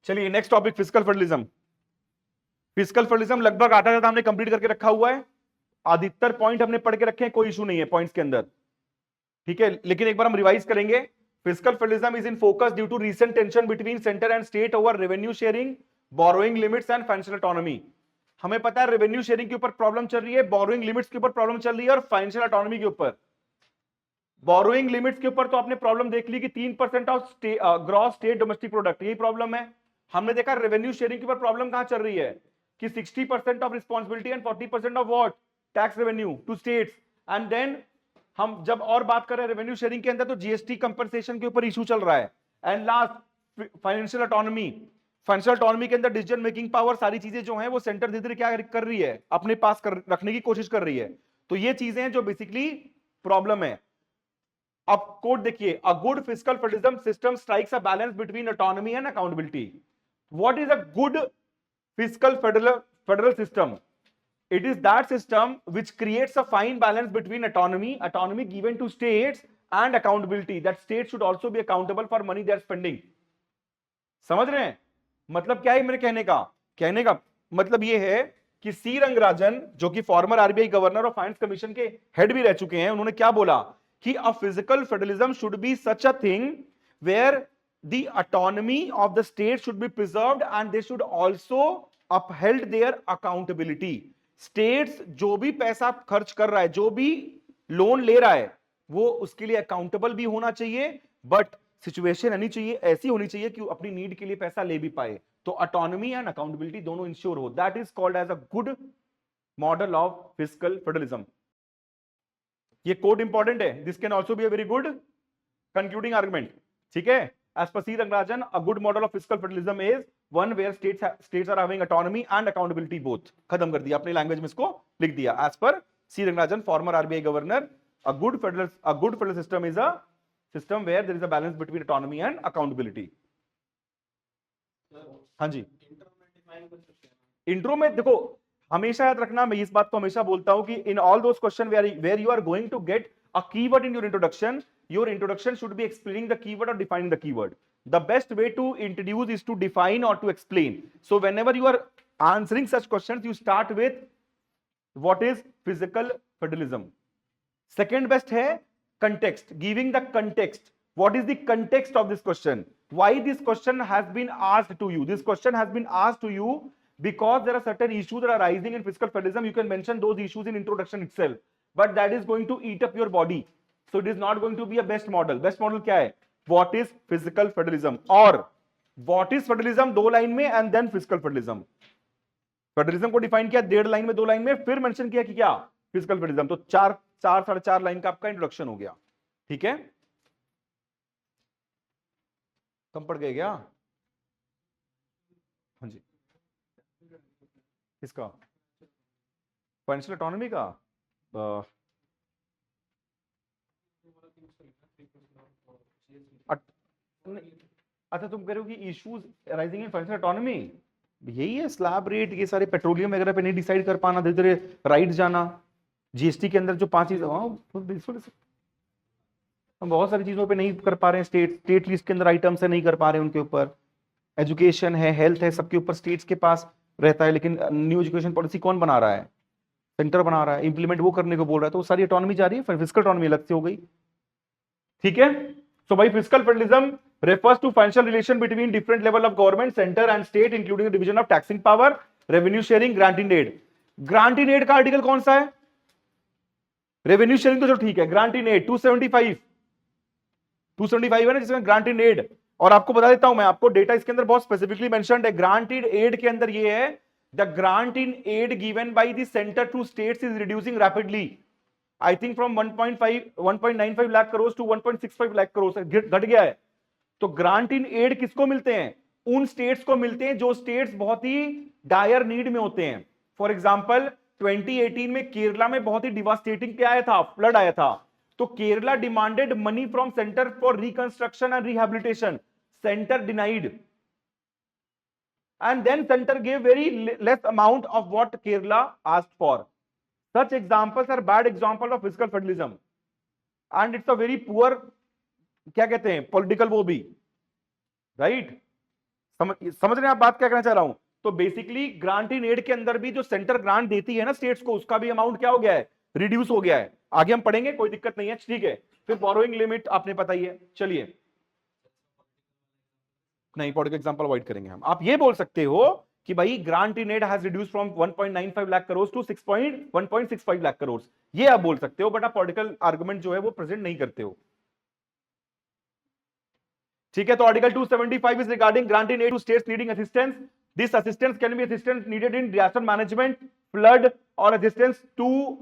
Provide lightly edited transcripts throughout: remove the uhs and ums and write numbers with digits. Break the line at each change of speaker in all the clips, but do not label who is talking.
चलिए next topic, physical federalism. Physical federalism लगभग आधा ज्यादा हमने कंप्लीट करके रखा हुआ है, अधिकतर पॉइंट हमने पढ़ के रखे हैं, कोई इशू नहीं है पॉइंट्स के अंदर, ठीक है। लेकिन एक बार हम रिवाइज करेंगे। Physical federalism is in focus due to recent tension between centre and state over revenue sharing, borrowing limits and financial autonomy. हमें पता है रेवेन्यू शेयरिंग के ऊपर प्रॉब्लम चल रही है, बोरोइंग लिमिट्स के ऊपर प्रॉब्लम चल रही है, और फाइनेंशियल ऑटोनॉमी के ऊपर। बोरोइंग लिमिट्स के ऊपर तो आपने प्रॉब्लम देख ली कि 3% of gross state domestic product, यही प्रॉब्लम है। हमने देखा रेवेन्यू शेयरिंग के ऊपर प्रॉब्लम कहां चल रही है कि 60% of responsibility and 40% of what, tax revenue to states. And then हम जब और बात कर रहे हैं रेवेन्यू शेयरिंग के अंदर, तो जीएसटी कंपनसेशन के ऊपर इशू चल रहा है। And last financial autonomy. Financial autonomy के अंदर डिसीजन मेकिंग पावर, सारी चीजें जो है वो सेंटर धीरे धीरे क्या कर रही है, अपने पास रखने की कोशिश कर रही है। तो ये चीजें हैं जो बेसिकली प्रॉब्लम है। अब कोड देखिए, a good fiscal federalism system strikes a balance between autonomy and accountability. What is a good fiscal federal system? It is that system which creates a fine balance between autonomy given to states and accountability, that states should also be accountable for money they are spending. समझ रहे हैं मतलब क्या है मेरे कहने का मतलब ये है कि सी रंगराजन, जो कि फॉर्मर आरबीआई गवर्नर और फाइनेंस कमीशन के हेड भी रह चुके हैं, उन्होंने क्या बोला कि a physical federalism should be such a thing where the autonomy of the state should be preserved and they should also upheld their accountability. States जो भी पैसा खर्च कर रहा है, जो भी लोन ले रहा है, वो उसके लिए अकाउंटेबल भी होना चाहिए, बट सिचुएशन ऐसी होनी चाहिए कि अपनी नीड के लिए पैसा ले भी पाए। तो ऑटोनॉमी एंड अकाउंटेबिलिटी दोनों इंश्योर हो, that is called as a good model of fiscal federalism. ये कोड इंपॉर्टेंट है, this can also be a very good concluding argument, ठीक है। As per C Rangarajan, a good model of fiscal federalism is one where states are having autonomy and accountability both. खत्म कर दिया, अपनी language में इसको लिख दिया। As per C Rangarajan, former RBI governor, a good federal system is a system where there is a balance between autonomy and accountability. हाँ जी, intro में देखो, हमेशा याद रखना, मैं इस बात को हमेशा बोलता हूं कि in all those question where you are going to get a keyword in your introduction should be explaining the keyword or defining the keyword. The best way to introduce is to define or to explain. So whenever you are answering such questions, you start with what is physical federalism. Second best है context, giving the context. What is the context of this question? Why this question has been asked to you? This question has been asked to you because there are certain issues that are rising in fiscal federalism. You can mention those issues in introduction itself, but that is going to eat up your body. So it is not going to be a best model. Best model क्या है? What is physical federalism? और what is federalism दो line में, and then fiscal federalism. Federalism को define किया 1.5 line में, 2 line में, फिर मेंशन किया कि क्या फिजिकल फेडरलिज्म। तो 4-4.5 लाइन का आपका इंट्रोडक्शन हो गया, ठीक है। कम पड़ गए क्या? हाँ जी, किसका? फाइनेंशियल ऑटोनॉमी का? अच्छा, तुम कह रहे हो कि issues rising in financial autonomy, यही है स्लैब रेट, ये सारे पेट्रोलियम वगैरह पे नहीं डिसाइड कर पाना, धीरे धीरे राइट जाना, जीएसटी के अंदर जो 5 चीज, हम बहुत सारी चीजों पे नहीं कर पा रहे हैं, स्टेट लिस्ट के अंदर आइटम्स है, नहीं कर पा रहे हैं उनके ऊपर। एजुकेशन है, हेल्थ है, सबके ऊपर स्टेट्स के पास रहता है, लेकिन न्यू एजुकेशन पॉलिसी कौन बना रहा है? सेंटर बना रहा है, इंप्लीमेंट वो करने को बोल रहा है, तो सारी ऑटोनॉमी जा रही है, फिजिकल ऑटोनॉमी अलग से हो गई, ठीक है। सो भाई physical federalism refers to financial relation between different level of government, center and state, including the division of taxing power, revenue sharing, grant in aid. grant in aid का आर्टिकल कौन सा है? रेवेन्यू शेयरिंग तो जो ठीक है, grant in add 275 है ना, जिसमें ग्रांट इन एड। और आपको बता देता हूं मैं, आपको डेटा इसके अंदर बहुत स्पेसिफिकली मेंशन्ड है। ग्रांट इन एड के अंदर ये है, the grant in aid given by the centre to states is reducing rapidly, I think from 1.95 lakh crore to 1.65 lakh crore, घट गया है। तो ग्रांट इन एड किसको मिलते हैं? उन स्टेट्स को मिलते हैं जो स्टेट्स बहुत ही डायर नीड में होते हैं। फॉर एग्जांपल 2018 में केरला में बहुत ही डिवास्टेटिंग क्या आया था, फ्लड आया था, तो Kerala demanded money from centre for reconstruction and rehabilitation, centre denied, and then centre give very less amount of what Kerala asked for. Such examples are bad example of physical federalism, and it's a very poor, क्या कहते हैं, political वो भी, right. समझ रहे हैं आप बात क्या कहना चाह रहा हूं? तो बेसिकली ग्रांट इन एड के अंदर भी जो सेंटर ग्रांट देती है ना स्टेट्स को, उसका भी अमाउंट क्या हो गया है, रिड्यूस हो गया है। आगे हम पढ़ेंगे, कोई दिक्कत नहीं है, ठीक है। फिर बोरोइंग लिमिट आपने पता ही है। चलिए, नहीं पॉलिटिकल एग्जांपल अवॉइड करेंगे हम। आप ये बोल सकते हो कि भाई grant in aid has reduce from 1.95 lakh crore to 1.65 lakh crore, ये आप बोल सकते हो, बट आप पॉलिटिकल आर्गुमेंट जो है वो प्रेजेंट नहीं करते हो। ठीक है, तो article 275 is regarding grant in aid to states needing assistance. This assistance can be assistance needed in disaster management, flood और असिस्टेंस टू,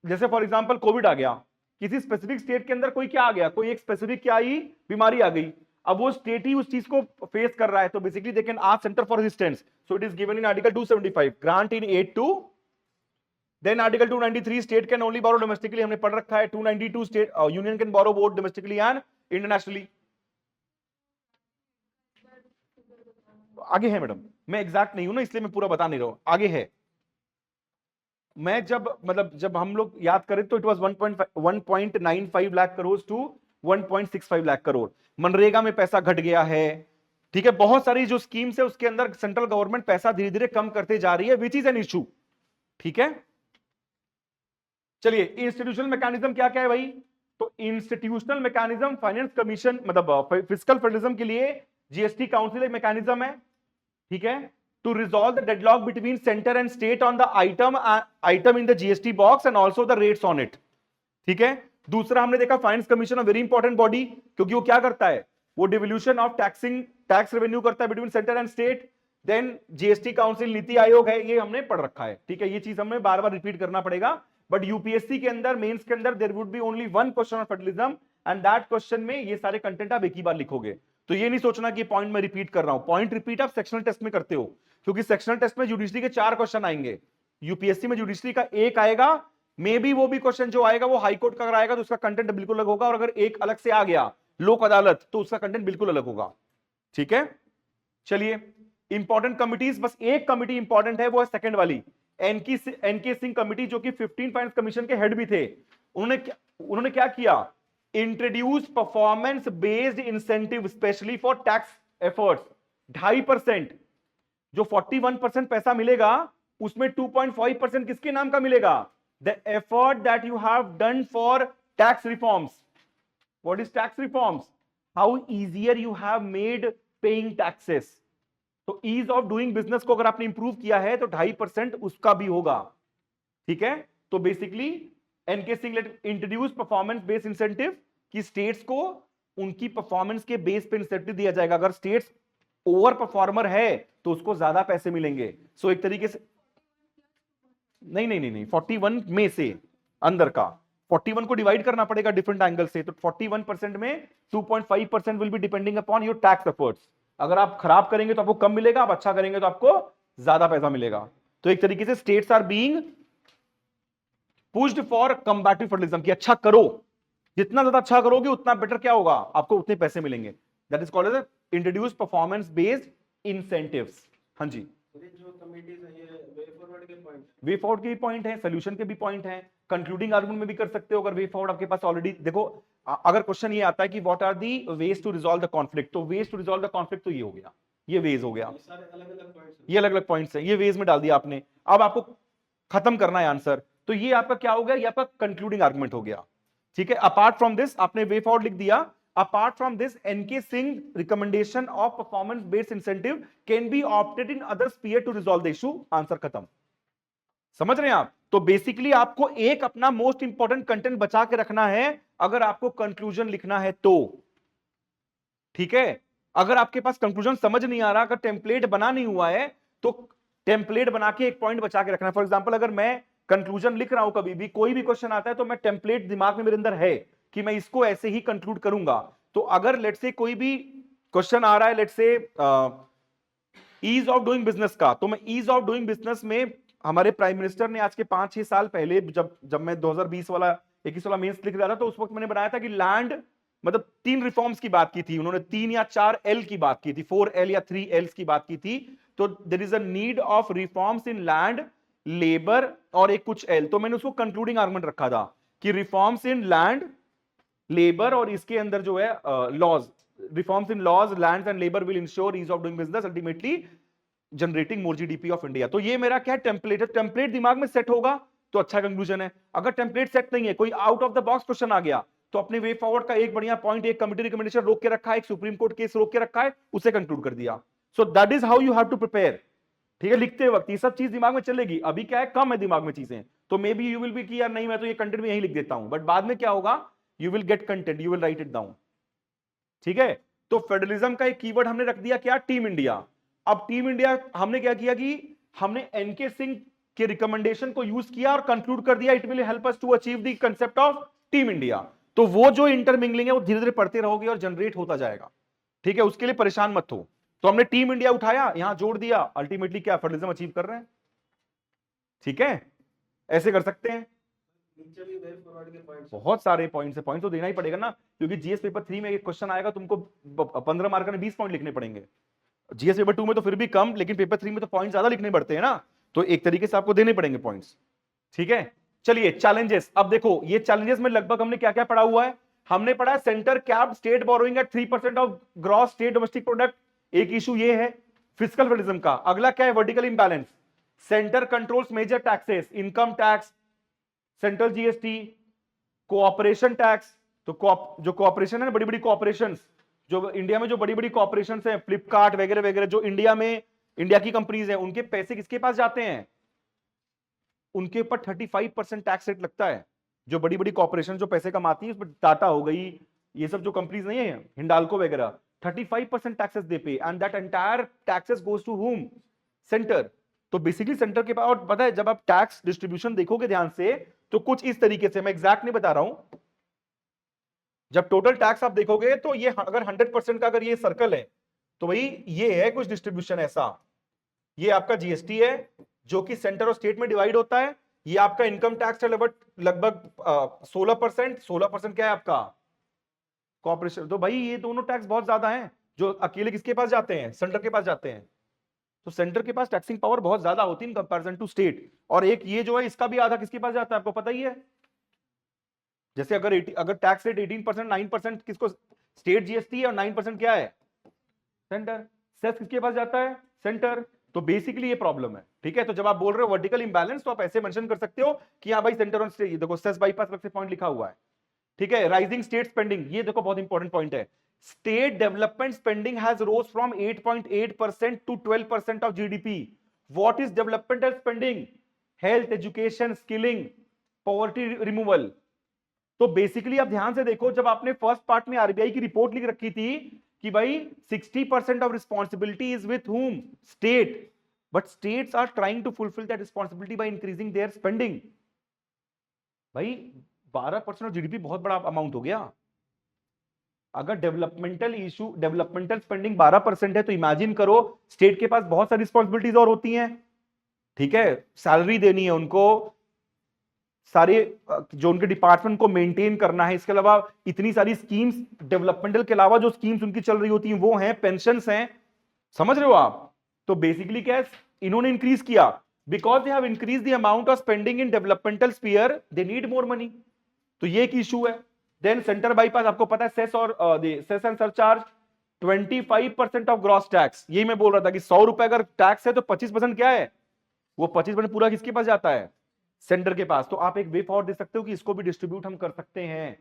जैसे फॉर एग्जांपल कोविड आ गया, किसी स्पेसिफिक स्टेट के अंदर कोई क्या आ गया, कोई एक स्पेसिफिक क्या आई, बीमारी आ गई, अब वो स्टेट ही उस चीज को फेस कर रहा है, तो basically they can ask centre for assistance, so it is given in article 275 grant in aid to. Then article 293 state can only borrow domestically, हमने पढ़ रखा है। 292 state union can borrow both domestically and internationally. आगे है madam, मैं exact नहीं हूं ना इसलिए मैं पूरा बता नहीं रहा हूं, आगे है। मैं जब मतलब जब हम लोग याद करें तो it was 1.95 lakh crore to 1.65 lakh crore. मनरेगा में पैसा घट गया है, ठीक है, बहुत सारी जो स्कीम्स है उसके अंदर सेंट्रल गवर्नमेंट पैसा धीरे धीरे कम करते जा रही है, विच इज एन इशू, ठीक है। चलिए, इंस्टीट्यूशनल मैकेनिज्म क्या क्या है भाई? तो इंस्टीट्यूशनल मैकेनिज्म, फाइनेंस कमीशन मतलब फिस्कल फेडरलिज्म के लिए जीएसटी काउंसिल एक मैकेनिज्म है, ठीक है, to resolve the deadlock between centre and state on the item in the GST box and also the rates on it, ठीक है। दूसरा हमने देखा finance commission, very important body, क्योंकि वो क्या करता है, वो डिवोल्यूशन ऑफ टैक्स रेवेन्यू करता है between centre and state. Then GST council, NITI Aayog है, ये हमने पढ़ रखा है, ठीक है, ये चीज हमें बार बार रिपीट करना पड़ेगा। बट यूपीएससी के अंदर, मेंस के अंदर there would be only one question on federalism and that question में ये सारे कंटेंट आप एक ही बार लिखोगे, तो ये नहीं सोचना कि पॉइंट में रिपीट कर रहा हूं, पॉइंट रिपीट आप सेक्शनल टेस्ट में करते हो, क्योंकि सेक्शनल टेस्ट में जुडिशरी के 4 क्वेश्चन आएंगे, यूपीएससी में जुडिशरी का एक आएगा, मे बी वो भी क्वेश्चन जो आएगा वो हाईकोर्ट का अगर आएगा तो उसका कंटेंट बिल्कुल अलग होगा, और अगर एक अलग से आ गया लोक अदालत तो उसका कंटेंट बिल्कुल अलग होगा, ठीक है। चलिए, इंपॉर्टेंट कमिटीज, बस एक कमिटी इंपॉर्टेंट है, वो है सेकंड वाली, एनके सिंह कमिटी, जो कि 15 फाइनेंस कमीशन के हेड भी थे। उन्होंने क्या किया, introduce performance based incentive specially for tax efforts. 2.5%, जो 41% पैसा मिलेगा उसमें 2.5% किसके नाम का मिलेगा, the effort that you have done for tax reforms. What is tax reforms? How easier you have made paying taxes. तो ईज ऑफ डूइंग बिजनेस को अगर आपने इंप्रूव किया है तो 2.5% उसका भी होगा, ठीक है। तो basically NK Singh introduce performance based incentive, कि स्टेट्स को उनकी परफॉर्मेंस के बेस पे इंसेंटिव दिया जाएगा, अगर स्टेट्स ओवर परफॉर्मर है तो उसको ज्यादा पैसे मिलेंगे। सो एक तरीके से नहीं नहीं नहीं नहीं 41 में से अंदर का 41 को डिवाइड करना पड़ेगा डिफरेंट एंगल से, तो 41% में 2.5% will be depending upon your tax efforts. अगर आप खराब करेंगे तो आपको कम मिलेगा, आप अच्छा करेंगे तो आपको ज्यादा पैसा मिलेगा। तो एक तरीके से states are being pushed for combative federalism, कि अच्छा करो, जितना ज्यादा अच्छा करोगे उतना बेटर क्या होगा, आपको उतने पैसे मिलेंगे। That is called as introduce performance based incentives. हाँ जी,
जो कमिटीज है ये वे फॉरवर्ड के पॉइंट
वे फॉरवर्ड के भी पॉइंट है, सोल्यूशन के भी पॉइंट है, कंक्लूडिंग आर्गुमेंट में भी कर सकते हो। अगर वे फॉरवर्ड आपके पास ऑलरेडी, देखो अगर क्वेश्चन ये आता है कि what are the ways to resolve the conflict, तो ways to resolve the conflict तो ये हो गया, ये वेज हो गया,
सारे अलग अलग पॉइंट्स
ये अलग अलग पॉइंट्स है, ये वेज में डाल दिया आपने। अब आपको खत्म करना है आंसर, तो ये आपका क्या हो गया, ये आपका कंक्लूडिंग आर्गुमेंट हो गया, ठीक है। अपार्ट फ्रॉम दिस आपने वे फॉरवर्ड लिख दिया, apart from this NK Singh recommendation of performance based incentive can be opted in other sphere to resolve the issue, answer खत्म। समझ रहे हैं आप? तो बेसिकली आपको एक अपना मोस्ट इंपॉर्टेंट कंटेंट बचा के रखना है अगर आपको कंक्लूजन लिखना है तो, ठीक है। अगर आपके पास कंक्लूजन समझ नहीं आ रहा, अगर टेम्पलेट बना नहीं हुआ है तो टेम्पलेट बना के एक पॉइंट बचा के रखना है। फॉर एग्जांपल अगर मैं कंक्लूजन लिख रहा हूं, कभी भी कोई भी क्वेश्चन आता है तो मैं टेम्पलेट दिमाग में मेरे अंदर है कि मैं इसको ऐसे ही कंक्लूड करूंगा। तो अगर लेट से कोई भी क्वेश्चन आ रहा है, लेट से ईज ऑफ डूइंग बिजनेस का, तो मैं ईज ऑफ डूइंग बिजनेस में हमारे प्राइम मिनिस्टर ने आज के 5-6 साल पहले, जब मैं 2020 वाला 21 वाला मेंस लिख रहा था, तो उस वक्त मैंने बनाया था कि लैंड मतलब 3 रिफॉर्म्स की बात की थी उन्होंने, 3 या 4 एल की बात की थी, 4 एल या 3 एल्स की बात की थी। तो there is a need of reforms in land, labour और एक कुछ एल, तो मैंने उसको कंक्लूडिंग आर्गुमेंट रखा था कि रिफॉर्म्स इन लैंड, लेबर और इसके अंदर जो है laws, reforms in laws, lands and labour will ensure ease of doing business, ultimately generating more GDP of India. तो ये मेरा क्या टेम्पलेट है, टेम्पलेट दिमाग में सेट होगा तो अच्छा कंक्लूजन है। अगर टेम्पलेट सेट नहीं है, कोई out of the box question आ गया, तो अपने वे फॉरवर्ड का एक बढ़िया पॉइंट, एक कमिटी रिकमेंडेशन रोक के रखा है, एक सुप्रीम कोर्ट केस रोक के रखा है, उसे कंक्लूड कर दिया। So that is how you have to prepare. ठीक है, लिखते वक्त ये सब चीज दिमाग में चलेगी। अभी क्या है, कम है दिमाग में चीजें, तो may be you will be कि यार नहीं, मैं तो ये कंटेंट में यही लिख देता हूं, बट बाद में क्या होगा, you will get content, you will write it down. ठीक है, तो फेडरलिज्म का एक कीवर्ड हमने रख दिया क्या, टीम इंडिया। अब टीम इंडिया हमने क्या किया कि हमने एनके सिंह के रिकमेंडेशन को यूज किया और कंक्लूड कर दिया, it will help us to achieve the concept of Team India. तो वो जो इंटरमिंगलिंग है वो धीरे धीरे पढ़ते रहोगे और जनरेट होता जाएगा। ठीक है, उसके लिए परेशान मत हो। तो हमने टीम इंडिया उठाया, यहां जोड़ दिया, अल्टीमेटली क्या फेडरलिज्म अचीव कर रहे हैं। ठीक है, ऐसे कर सकते हैं।
नीचे भी वे फॉरवर्ड के पॉइंट्स
बहुत सारे पॉइंट्स है, पॉइंट तो देना ही पड़ेगा ना, क्योंकि जीएस पेपर 3 में एक क्वेश्चन आएगा, तुमको 15 मार्क में 20 पॉइंट लिखने पड़ेंगे। जीएस पेपर 2 में तो फिर भी कम, लेकिन पेपर 3 में तो पॉइंट ज्यादा लिखने पड़ते हैं ना, तो एक तरीके से आपको देने पड़ेंगे पॉइंट्स। ठीक है, चलिए चैलेंजेस। अब देखो ये चैलेंजेस में लगभग हमने क्या क्या पढ़ा हुआ है। हमने पढ़ा centre capped state borrowing at 3% of gross state domestic product, एक इशू ये है फिस्कल फेडरलिज्म का। अगला क्या है, vertical imbalance. Centre controls major taxes, income tax, central GST, cooperation tax. तो जो कोऑपरेशन है ना, बड़ी बड़ी कोऑपरेशन, जो इंडिया में जो बड़ी बड़ी कॉर्पोरेशन है, फ्लिपकार्ट वगैरह वगैरह, जो इंडिया में इंडिया की कंपनीज है, उनके पैसे किसके पास जाते हैं, उनके ऊपर 35% टैक्स रेट लगता है। जो बड़ी बड़ी कॉर्पोरेशन जो पैसे कमाती है, उसमें टाटा हो गई, ये सब जो कंपनीज नहीं है, हिंडाल्को वगैरह, 35% taxes they pay, and that entire taxes goes to whom, centre. तो बेसिकली सेंटर के पास, और पता है जब आप टैक्स डिस्ट्रीब्यूशन देखोगे ध्यान से, तो कुछ इस तरीके से, मैं एग्जैक्ट नहीं बता रहा हूं, जब टोटल टैक्स आप देखोगे तो ये अगर 100% का अगर ये सर्कल है, तो भाई ये है कुछ डिस्ट्रीब्यूशन ऐसा। ये आपका जीएसटी है जो कि सेंटर और स्टेट में डिवाइड होता है। ये आपका इनकम टैक्स है लगभग 16%। 16% क्या है आपका कॉर्पोरेशन। तो भाई ये दोनों टैक्स बहुत ज्यादा हैं, जो अकेले किसके पास जाते हैं, सेंटर के पास जाते हैं। तो सेंटर के पास टैक्सिंग पावर बहुत ज्यादा होती है इन कंपैरिजन टू स्टेट। और एक ये जो है, इसका भी आधा किसके पास जाता है, आपको पता ही है। जैसे अगर टैक्स रेट 18%, 9% किसको, स्टेट जीएसटी है, और 9% क्या है, सेंटर। सेस किसके पास जाता है, सेंटर। तो बेसिकली ये प्रॉब्लम है। ठीक है, तो जब आप बोल रहे हो वर्टिकल इंबैलेंस, तो आप ऐसे मेंशन कर सकते हो कि हाँ भाई सेंटर और स्टेट, देखो सेस बाईपास अलग से पॉइंट लिखा हुआ है। ठीक है, राइजिंग स्टेट स्पेंडिंग, ये देखो बहुत इंपॉर्टेंट पॉइंट है। State development spending has rose from 8.8% to 12% of GDP. What is developmental spending, health, education, skilling, poverty removal. तो बेसिकली आप ध्यान से देखो, जब आपने फर्स्ट पार्ट में आरबीआई की रिपोर्ट लिख रखी थी कि भाई 60% of responsibility is with whom, state, but states are trying to fulfil that responsibility by increasing their spending. भाई 12% ऑफ जीडीपी बहुत बड़ा अमाउंट हो गया। अगर डेवलपमेंटल स्पेंडिंग 12% है, तो इमेजिन करो स्टेट के पास बहुत सारी रिस्पॉन्सिबिलिटीज और होती हैं। ठीक है, सैलरी देनी है उनको, सारे जो उनके डिपार्टमेंट को मेंटेन करना है, इसके अलावा इतनी सारी स्कीम्स, डेवलपमेंटल के अलावा जो स्कीम्स उनकी चल रही होती हैं वो हैं, पेंशन्स हैं, समझ रहे हो आप। तो बेसिकली क्या है, इन्होंने इंक्रीज किया, because they have increase the amount of spending in developmental sphere, they need more money. तो ये एक इशू है। देन सेंटर बाईपास, आपको पता है सेस और cess and surcharge 25% of gross tax. यही मैं बोल रहा था कि 100 रुपए अगर टैक्स है तो 25% क्या है, वो 25% पूरा किसके पास जाता है, सेंटर के पास। तो आप एक वे फॉरवर्ड दे सकते हो कि इसको भी डिस्ट्रीब्यूट हम कर सकते हैं,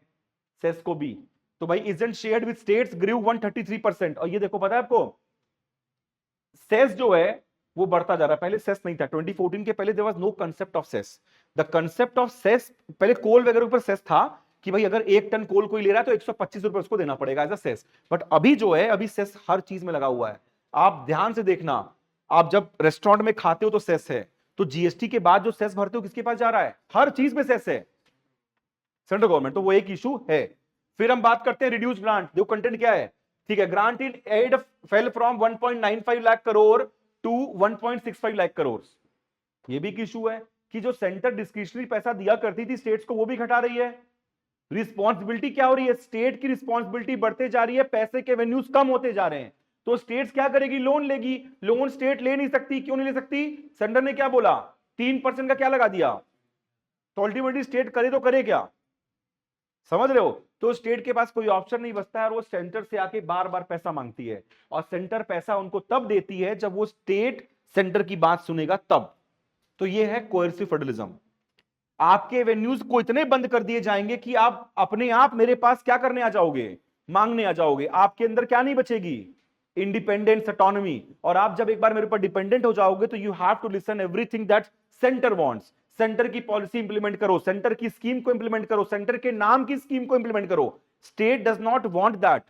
सेस को भी। तो भाई इजंट शेयर्ड विद स्टेट्स ग्रू 133%। और ये देखो पता है आपको, सेस जो है वो बढ़ता जा रहा है। पहले सेस नहीं था, 2014 के पहले there was no concept of cess. The concept of cess, पहले कोल वगैरह ऊपर सेस था कि भाई अगर 1 टन कोल कोई ले रहा है तो 125 रुपए उसको देना पड़ेगा एज अ सेस। बट अभी जो है, अभी सेस हर चीज में लगा हुआ है। आप ध्यान से देखना, आप जब रेस्टोरेंट में खाते हो तो सेस है, तो जीएसटी के बाद जो सेस भरते हो किसके पास जा रहा है, हर चीज में सेस है, सेंट्रल गवर्नमेंट। तो वो एक इशू है। फिर हम बात करते हैं रिड्यूस ग्रांट, देखो कंटेंट क्या है। ठीक है, grant in aid fell from 1.95 lakh crore to 1.65 lakh crore. ये भी एक इशू है कि जो सेंटर डिस्क्रिशनरी पैसा दिया करती थी स्टेट्स को, वो भी घटा रही है। रिस्पॉन्सिबिलिटी क्या हो रही है, स्टेट की रिस्पॉन्सिबिलिटी बढ़ते जा रही है, पैसे के वेन्यूज कम होते जा रहे हैं। तो स्टेट्स क्या करेगी, लोन लेगी। लोन स्टेट ले नहीं सकती, क्यों नहीं ले सकती, सेंटर ने क्या बोला, 3% का क्या लगा दिया। तो अल्टीमेटली स्टेट करे तो करे क्या, समझ रहे हो? तो स्टेट के पास कोई ऑप्शन नहीं बचता है और वो सेंटर से आके बार बार पैसा मांगती है, और सेंटर पैसा उनको तब देती है जब वो स्टेट सेंटर की बात सुनेगा तब। तो ये है कोएर्सिव फेडरलिज्म। आपके एवेन्यूज को इतने बंद कर दिए जाएंगे कि आप अपने आप मेरे पास क्या करने आ जाओगे, मांगने आ जाओगे। आपके अंदर क्या नहीं बचेगी, इंडिपेंडेंस, ऑटोनॉमी। और आप जब एक बार मेरे ऊपर डिपेंडेंट हो जाओगे तो you have to listen everything that centre wants. Centre की पॉलिसी इंप्लीमेंट करो, सेंटर की स्कीम को इंप्लीमेंट करो, सेंटर के नाम की स्कीम को इंप्लीमेंट करो। State does not want that.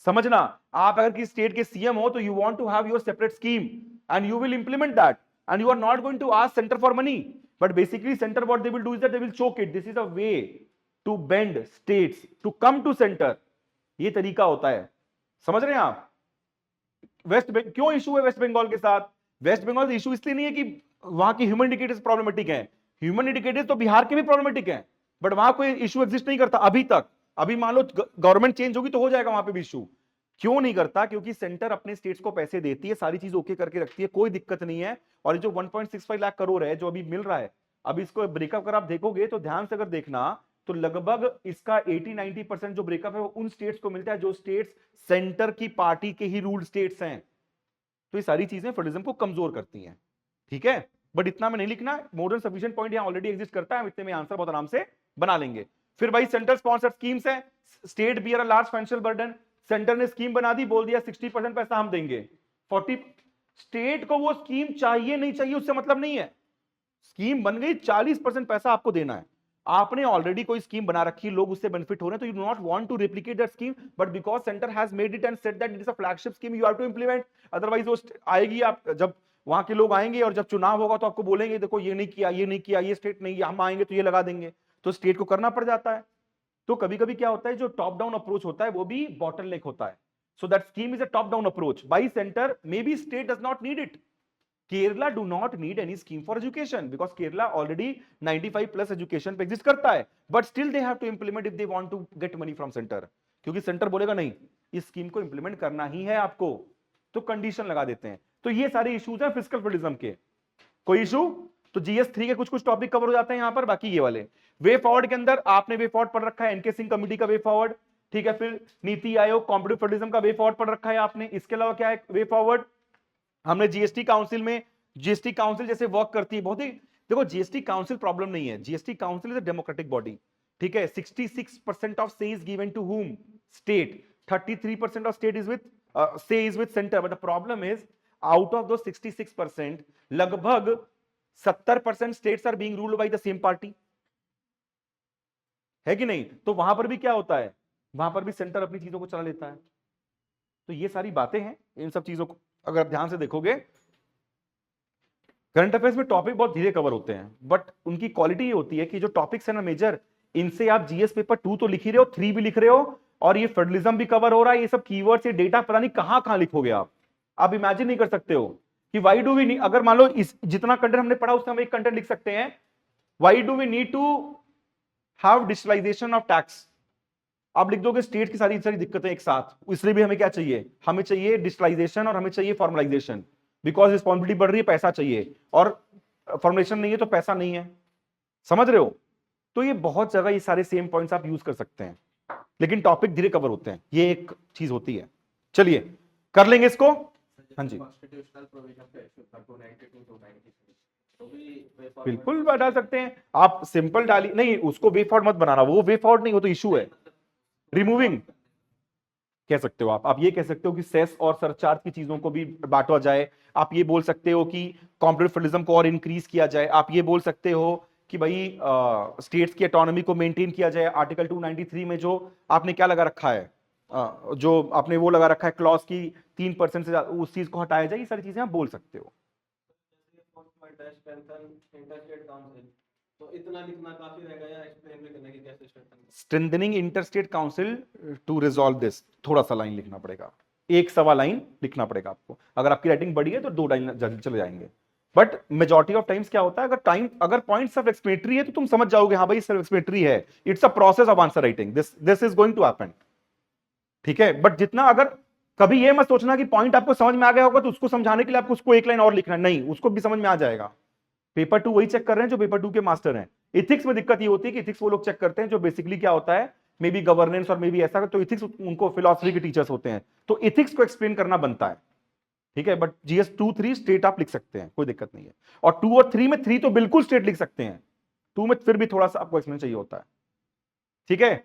समझना, आप अगर किसी स्टेट के सीएम हो तो you want to have your separate scheme and you will implement that, and you are not going to ask centre for money, but basically centre what they will do is that they will choke it. This is a way to bend states to come to centre. ये तरीका होता है, समझ रहे हैं आप? क्यों issue है वेस्ट बंगाल के साथ? वेस्ट बंगाल इशू इसलिए नहीं है कि वहां की ह्यूमन इंडिकेटर्स प्रॉब्लमेटिक हैं, ह्यूमन इंडिकेटर्स तो बिहार के भी प्रॉब्लमेटिक हैं, बट वहां कोई इशू एग्जिस्ट नहीं करता अभी तक। अभी मान लो गवर्नमेंट चेंज होगी तो हो जाएगा वहां पे भी इशू। क्यों नहीं करता? क्योंकि सेंटर अपने स्टेट्स को पैसे देती है, सारी चीज ओके करके रखती है, कोई दिक्कत नहीं है। और ये जो 1.65 लाख करोड़ है जो अभी मिल रहा है, अब इसको ब्रेकअप अगर आप देखोगे तो ध्यान से अगर देखना तो लगभग इसका 80-90% जो ब्रेकअप है वो उन स्टेट्स को मिलता है जो स्टेट्स सेंटर की पार्टी के ही रूल्ड स्टेट्स हैं। तो ये सारी चीजें फेडरलिज्म को कमजोर करती हैं, ठीक है? बट इतना में नहीं लिखना, मोर देन सफिशिएंट पॉइंट यहां ऑलरेडी एग्जिस्ट करता है, इतने में आंसर बहुत आराम से बना लेंगे। फिर भाई सेंट्रल स्पॉन्सर्ड स्कीम्स है, state bear a large financial burden. Centre ने स्कीम बना दी, बोल दिया 60% पैसा हम देंगे, 40 स्टेट को वो स्कीम चाहिए नहीं चाहिए उससे मतलब नहीं है। स्कीम बन गई, 40% पैसा आपको देना है। आपने ऑलरेडी कोई स्कीम बना रखी, लोग उससे बेनिफिट हो रहे हैं, तो you do not want to replicate that scheme, but because centre has made it and said that it is a flagship scheme, you have to implement. Otherwise वो आएगी, आप जब वहां के लोग आएंगे और जब चुनाव होगा तो आपको बोलेंगे देखो ये नहीं किया, ये नहीं किया, ये स्टेट नहीं, हम आएंगे तो ये लगा देंगे, तो स्टेट को करना पड़ जाता है। तो कभी कभी क्या होता है, जो टॉप डाउन अप्रोच होता है वो भी बॉटलनेक होता है। So that scheme is a top down approach by centre, may be state does not need it. Kerala do not need any scheme for education because Kerala already 95 plus education पे exist करता है, but still they have to implement if they want to get money from center, क्योंकि centre बोलेगा नहीं इस scheme को implement करना ही है आपको, तो कंडीशन लगा देते हैं। तो ये सारे इश्यूज हैं फिस्कल फेडरलिज्म के। कोई इशू? तो GS3 के कुछ कुछ टॉपिक कवर हो जाते हैं यहां पर, बाकी ये वाले वे फॉरवर्ड के अंदर आपने वे फॉरवर्ड पढ़ रखा है, एनके सिंह कमेटी का वे फॉरवर्ड, ठीक है। फिर नीति आयोग कॉम्पिटिटिव फेडरलिज्म का वे फॉरवर्ड पढ़ रखा है आपने। इसके अलावा क्या है वे फॉरवर्ड? हमने जीएसटी काउंसिल में, जीएसटी काउंसिल जैसे वर्क करती है बहुत ही, देखो जीएसटी काउंसिल प्रॉब्लम नहीं है, GST council is a democratic body, ठीक है। 66% of say is given to whom? State. 33% of state is with say is with centre, but the problem is out of दो 66% लगभग 70% states are being ruled by the same party, है कि नहीं? तो वहां पर भी क्या होता है, वहां पर भी सेंटर अपनी चीजों को चला लेता है। तो ये सारी बातें हैं, इन सब चीजों को अगर आप ध्यान से देखोगे, करंट अफेयर्स में टॉपिक बहुत धीरे कवर होते हैं, बट उनकी क्वालिटी ये होती है कि जो टॉपिक्स है ना मेजर, इनसे आप जीएस पेपर 2 तो लिख ही रहे हो, 3 भी लिख रहे हो, और ये फेडरलिज्म भी कवर हो रहा है। ये सब कीवर्ड्स, ये डेटा पता नहीं कहां कहां लिखोगे आप इमेजिन नहीं कर सकते हो कि वाई डू वी, अगर मान लो इस जितना कंटेंट हमने पढ़ा उसमें हम एक कंटेंट लिख सकते हैं, why do we need to have digitalisation of tax. आप लिख दोगे स्टेट की सारी सारी दिक्कतें एक साथ, इसलिए भी हमें क्या चाहिए, हमें चाहिए डिजिटलाइजेशन और हमें चाहिए फॉर्मलाइजेशन, बिकॉज रिस्पॉन्सिबिलिटी बढ़ रही है, पैसा चाहिए, और फॉर्मुलेशन नहीं है तो पैसा नहीं है, समझ रहे हो? तो ये बहुत जगह ये सारे सेम पॉइंट्स आप यूज कर सकते हैं, लेकिन टॉपिक धीरे कवर होते हैं, ये एक चीज होती है। चलिए कर लेंगे इसको। हाँ जी
कॉन्स्टिट्यूशनल प्रोविजन का इशू था 292 293, तो भी वे फॉरवर्ड
बिल्कुल डाल सकते हैं आप, सिंपल डाली नहीं, उसको वे फॉरवर्ड मत बनाना, वो वे फॉरवर्ड नहीं, वो तो इशू है, रिमूविंग कह सकते हो आप ये कह सकते हो कि सेस और सरचार्ज की चीजों को भी बांटा जाए, आप ये बोल सकते हो कि कॉम्पिटिटिव फेडरलिज्म को और इंक्रीज किया जाए, आप ये बोल सकते हो कि भाई स्टेट्स की ऑटोनॉमी को मेंटेन किया जाए। आर्टिकल 293 में जो आपने क्या लगा रखा है, जो आपने वो लगा रखा है क्लॉज की 3% से उस चीज को हटाया जाए, ये सारी चीजें आप बोल सकते हो।
इंटरस्टेट काउंसिल, तो इतना लिखना काफी रहेगा या एक्सप्लेन भी करने की कैसे strengthen?
Strengthening interstate council to resolve this, थोड़ा सा लाइन लिखना पड़ेगा, 1 सवा लाइन लिखना पड़ेगा आपको। अगर आपकी राइटिंग बड़ी है तो 2 लाइन जल्दी चले जाएंगे, बट मेजॉरिटी ऑफ टाइम्स क्या होता है, अगर पॉइंट सेल्फ एक्सप्लेनेटरी है तो तुम समझ जाओगे हाँ भाई सेल्फ एक्सप्लेनेटरी है, it's a process of answer writing, this is going to happen, ठीक है। बट जितना, अगर कभी ये मत सोचना कि पॉइंट आपको समझ में आ गया होगा तो उसको समझाने के लिए आपको उसको 1 लाइन और लिखना है, नहीं, उसको भी समझ में आ जाएगा। पेपर 2 वही चेक कर रहे हैं जो पेपर 2 के मास्टर हैं, इथिक्स में दिक्कत ये होती है कि इथिक्स वो लोग चेक करते हैं जो बेसिकली क्या होता है, मे बी गवर्नेंस और मे बी ऐसा, तो इथिक्स उनको फिलॉसफी के टीचर्स होते हैं, तो इथिक्स को एक्सप्लेन करना बनता है, ठीक है। बट जीएस 2-3 स्ट्रेट आप लिख सकते हैं, कोई दिक्कत नहीं है। और 2 और 3 में 3 तो बिल्कुल स्ट्रेट लिख सकते हैं, 2 में फिर भी थोड़ा सा आपको एक्सप्लेन चाहिए होता है, ठीक है।